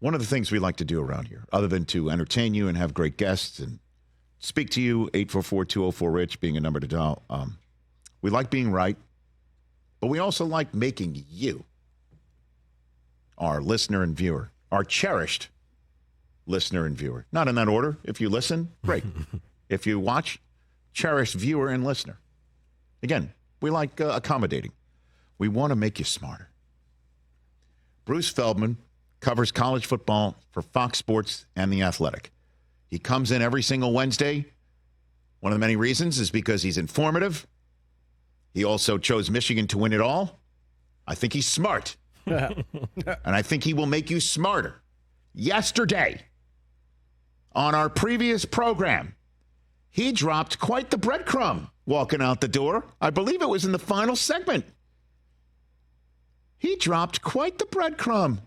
one of the things we like to do around here, other than to entertain you and have great guests and speak to you, 844-204-RICH being a number to dial, we like being right, but we also like making you, our listener and viewer, our cherished listener and viewer. Not in that order. If you listen, great. If you watch, cherished viewer and listener. Again, we like accommodating. We want to make you smarter. Bruce Feldman covers college football for Fox Sports and The Athletic. He comes in every single Wednesday. One of the many reasons is because he's informative. He also chose Michigan to win it all. I think he's smart. And I think he will make you smarter. Yesterday, on our previous program, he dropped quite the breadcrumb walking out the door. I believe it was in the final segment. He dropped quite the breadcrumb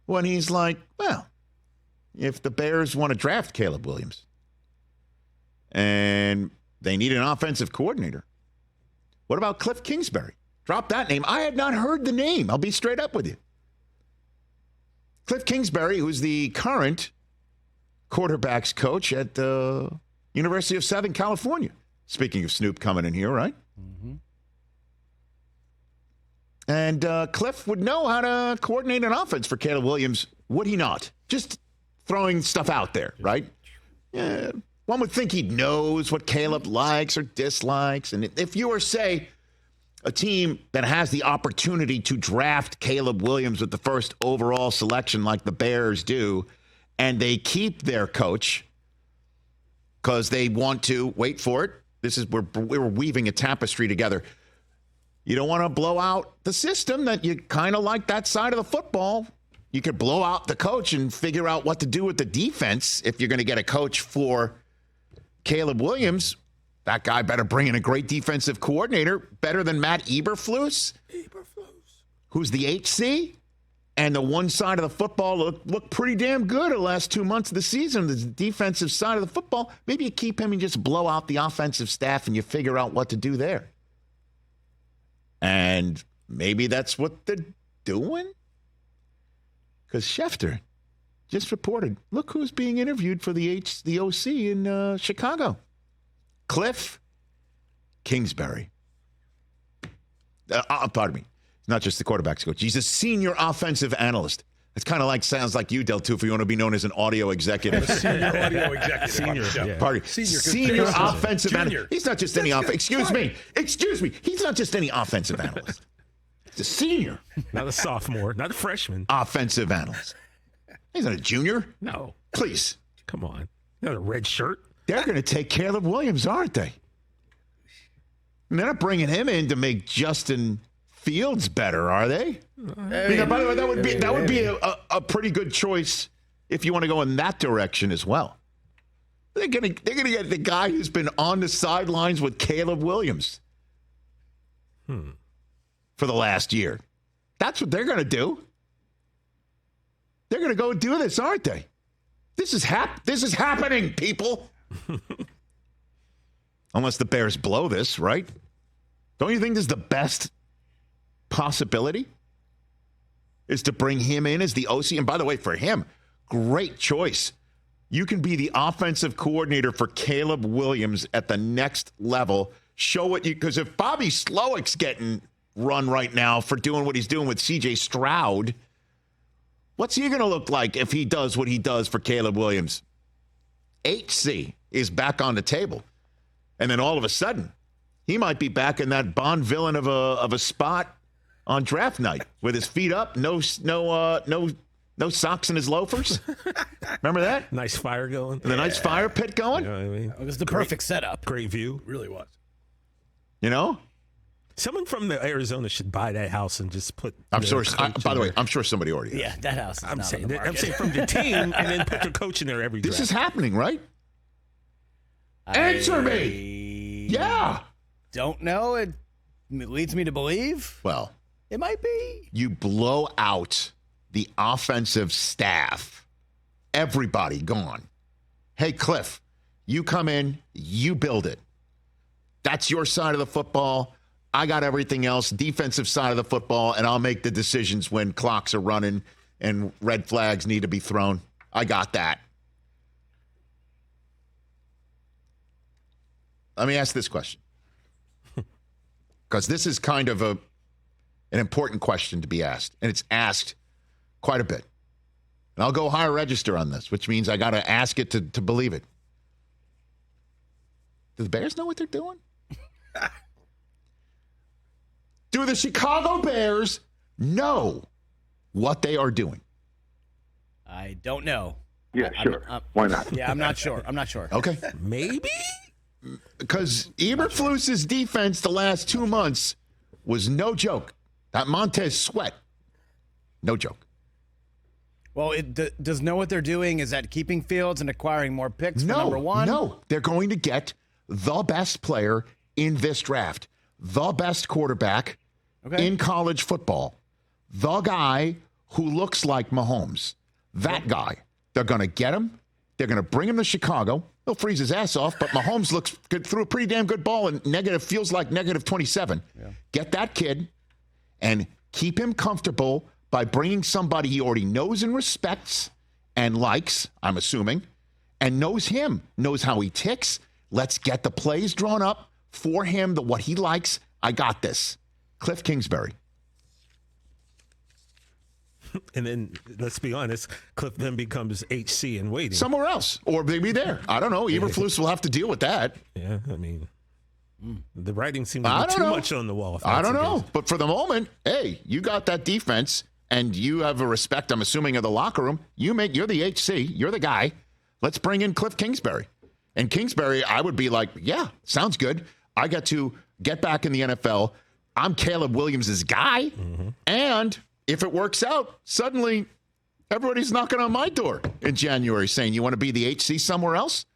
when he's like, well, if the Bears want to draft Caleb Williams and they need an offensive coordinator, what about Kliff Kingsbury? Drop that name. I had not heard the name. I'll be straight up with you. Kliff Kingsbury, who's the current quarterbacks coach at the University of Southern California. Speaking of Snoop coming in here, right? Mm-hmm. And Kliff would know how to coordinate an offense for Caleb Williams, would he not? Just throwing stuff out there, right? Yeah, one would think he knows what Caleb likes or dislikes. And if you were, say, a team that has the opportunity to draft Caleb Williams with the first overall selection like the Bears do, and they keep their coach because they want to, wait for it, we're weaving a tapestry together. You don't want to blow out the system that you kind of like that side of the football. You could blow out the coach and figure out what to do with the defense if you're going to get a coach for Caleb Williams. That guy better bring in a great defensive coordinator, better than Matt Eberflus, who's the HC. And the one side of the football looked pretty damn good the last 2 months of the season. The defensive side of the football, maybe you keep him and just blow out the offensive staff and you figure out what to do there. And maybe that's what they're doing. Because Schefter just reported, look who's being interviewed for the OC in Chicago. Kliff Kingsbury. Pardon me. Not just the quarterback's coach. He's a senior offensive analyst. It's kind of sounds like you, Del Tufo. You want to be known as an audio executive. Senior audio executive. Senior offensive analyst. He's not just any Excuse me. He's not just any offensive analyst. He's a senior. Not a sophomore. Not a freshman. Offensive analyst. He's not a junior. No. Please. Come on. Not a red shirt. They're going to take Caleb Williams, aren't they? And they're not bringing him in to make Justin Fields better, are they? By the way, that would be a pretty good choice if you want to go in that direction as well. They're gonna get the guy who's been on the sidelines with Caleb Williams for the last year. That's what they're gonna do. They're gonna go do this, aren't they? This is happening, people. Unless the Bears blow this, right? Don't you think this is the best possibility? Is to bring him in as the OC. And by the way, for him, great choice. You can be the offensive coordinator for Caleb Williams at the next level. Show what you, because if Bobby Slowick's getting run right now for doing what he's doing with CJ Stroud, what's he going to look like if he does what he does for Caleb Williams? HC is back on the table. And then all of a sudden, he might be back in that Bond villain of a spot on draft night with his feet up, no socks in his loafers. Remember that? Nice fire going. The nice fire pit going. You know what I mean? It was the perfect setup. Great view. It really was. You know? Someone from Arizona should buy that house and just put. I'm sure. By the way, I'm sure somebody already has. Yeah, that house. Is I'm not saying on the market. from the team, and then put your coach in there every draft. This is happening, right? Answer me. Yeah. Don't know. It leads me to believe. Well, it might be. You blow out the offensive staff. Everybody gone. Hey, Kliff, you come in, you build it. That's your side of the football. I got everything else, defensive side of the football, and I'll make the decisions when clocks are running and red flags need to be thrown. I got that. Let me ask this question, because this is kind of an important question to be asked, and it's asked quite a bit. And I'll go higher register on this, which means I got to ask it to believe it. Do the Bears know what they're doing? Do the Chicago Bears know what they are doing? I don't know. Yeah, sure. Why not? Yeah, I'm not sure. Okay. Maybe? Because Eberflus's defense the last 2 months was no joke. That Montez Sweat, no joke. Well, does know what they're doing is that keeping Fields and acquiring more picks for number one? No, they're going to get the best player in this draft, the best quarterback in college football, the guy who looks like Mahomes, that guy. They're going to get him. They're going to bring him to Chicago. They'll freeze his ass off, but Mahomes looks good, threw a pretty damn good ball and feels like negative 27. Yeah. Get that kid and keep him comfortable by bringing somebody he already knows and respects and likes, I'm assuming, and knows him, knows how he ticks. Let's get the plays drawn up for him, what he likes. I got this. Kliff Kingsbury. And then, let's be honest, Kliff then becomes HC in waiting. Somewhere else, or maybe there. I don't know. Eberflus will have to deal with that. Yeah, I mean, the writing seems to be too much on the wall. I don't know. But for the moment, hey, you got that defense, and you have a respect, I'm assuming, of the locker room. You're the HC. You're the guy. Let's bring in Kliff Kingsbury. And Kingsbury, I would be like, yeah, sounds good. I got to get back in the NFL. I'm Caleb Williams' guy. Mm-hmm. And if it works out, suddenly everybody's knocking on my door in January saying, you want to be the HC somewhere else?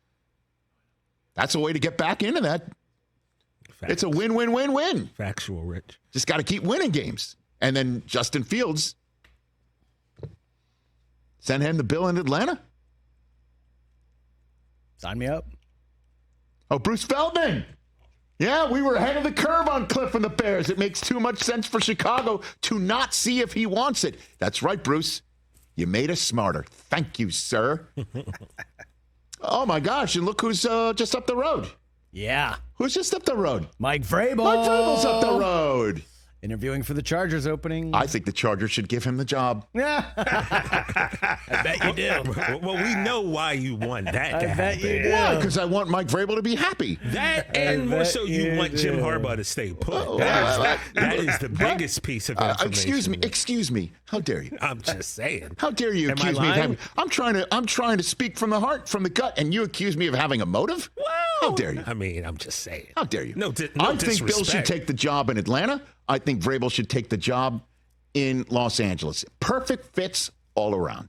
That's a way to get back into that. Facts. It's a win-win-win-win. Factual, Rich. Just got to keep winning games. And then Justin Fields, send him the bill in Atlanta. Sign me up. Oh, Bruce Feldman. Yeah, we were ahead of the curve on Kliff and the Bears. It makes too much sense for Chicago to not see if he wants it. That's right, Bruce. You made us smarter. Thank you, sir. Oh, my gosh. And look who's just up the road. Yeah. Who's just up the road? Mike Vrabel. Mike Vrabel's up the road. Interviewing for the Chargers opening. I think the Chargers should give him the job. I bet you do. Well, we know why you want that to happen. Bet you do. Why? Because I want Mike Vrabel to be happy. That and more so you want Jim Harbaugh to stay put. That is the biggest piece of information. Excuse me. How dare you? I'm just saying. How dare you accuse me of having? I'm trying to speak from the heart, from the gut, and you accuse me of having a motive? Well, how dare you? I mean, I'm just saying. How dare you? No I think Bill should take the job in Atlanta. I think Vrabel should take the job in Los Angeles. Perfect fits all around.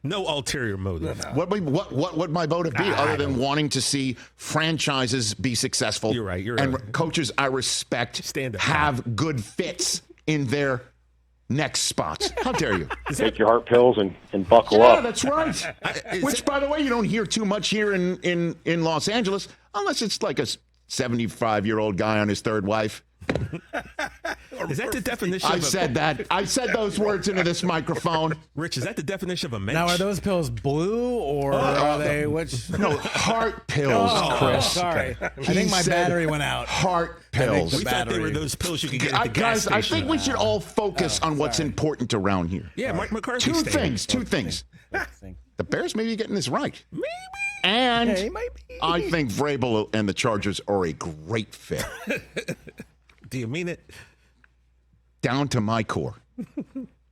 No ulterior motive. No. What would my motive be other than wanting to see franchises be successful? You're right. And coaches I respect have good fits in their next spots. How dare you? Take your heart pills and buckle up. Yeah, that's right. Which, by the way, you don't hear too much here in Los Angeles, unless it's like a 75-year-old guy on his third wife. Is that the definition? I said that. I said those words into this microphone. Rich, is that the definition of a mensch? Now, are those pills blue or are they which? No, heart pills, Chris. Sorry. I think my battery went out. Heart pills. We thought they were those pills you could get at the gas station. I think we should all focus on what's important around here. Yeah, Mike McCarthy. Two things. The Bears may be getting this right. Maybe. And maybe. I think Vrabel and the Chargers are a great fit. Do you mean it? Down to my core.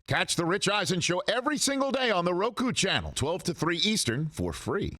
Catch the Rich Eisen Show every single day on the Roku channel, 12 to 3 Eastern, for free.